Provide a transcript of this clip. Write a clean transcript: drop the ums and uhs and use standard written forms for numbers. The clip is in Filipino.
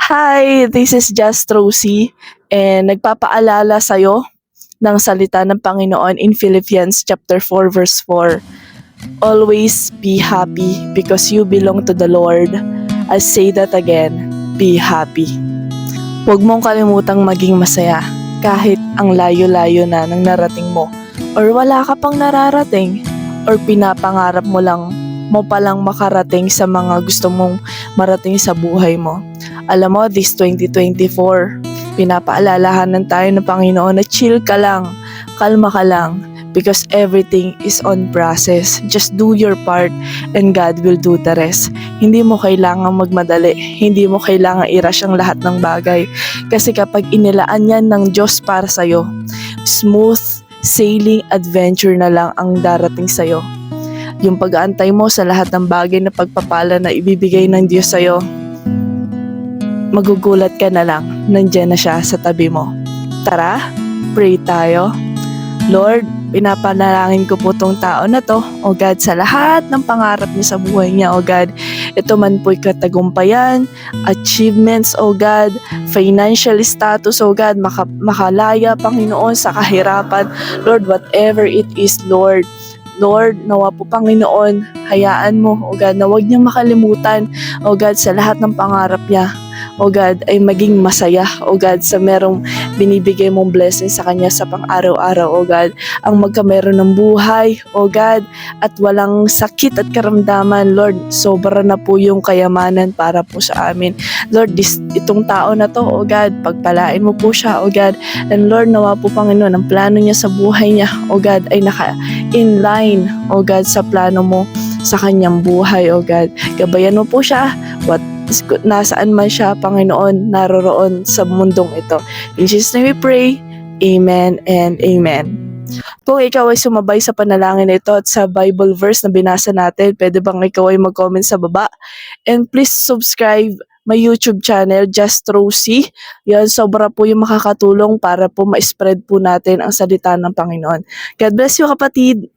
Hi, this is Just Rosie and nagpapaalala sa'yo ng salita ng Panginoon in Philippians chapter 4 verse 4. Always be happy because you belong to the Lord. I say that again, be happy. Huwag mong kalimutang maging masaya kahit ang layo-layo na ng narating mo or wala ka pang nararating or pinapangarap mo palang makarating sa mga gusto mong marating sa buhay mo. Alam mo, this 2024, pinapaalalahanan tayo ng Panginoon na chill ka lang, kalma ka lang, because everything is on process. Just do your part and God will do the rest. Hindi mo kailangang magmadali. Hindi mo kailangang i-rush ang lahat ng bagay. Kasi kapag inilaan yan ng Diyos para sa'yo, smooth sailing adventure na lang ang darating sa'yo. Yung pag-aantay mo sa lahat ng bagay na pagpapala na ibibigay ng Diyos sa'yo, magugulat ka na lang, nandiyan na siya sa tabi mo. Tara, pray tayo. Lord, pinapanalangin ko po tong tao na to, O God, sa lahat ng pangarap niya sa buhay niya, O God. Ito man po'y katagumpayan, achievements, O God, financial status, O God, makalaya, Panginoon, sa kahirapan. Lord, whatever it is, Lord, nawa po Panginoon, hayaan mo, O God, na huwag niyang makalimutan, O God, sa lahat ng pangarap niya, O God, ay maging masaya, O God, sa merong binibigay mong blessing sa kanya sa pang-araw-araw, O God, ang magkameron ng buhay, O God, at walang sakit at karamdaman, Lord, sobra na po yung kayamanan para po sa amin. Lord, itong tao na to, O God, pagpalain mo po siya, O God, and Lord, nawa po Panginoon, ang plano niya sa buhay niya, O God, ay naka-in-line, O God, sa plano mo sa kanyang buhay, O God. Gabayan mo po siya, nasaan man siya, Panginoon, naroroon sa mundong ito. In Jesus' name we pray, Amen and Amen. Kung ikaw ay sumabay sa panalangin na ito at sa Bible verse na binasa natin, pwede bang ikaw ay mag-comment sa baba? And please subscribe my YouTube channel, Just Rosie. Yan, sobra po yung makakatulong para po ma-spread po natin ang salita ng Panginoon. God bless you, kapatid!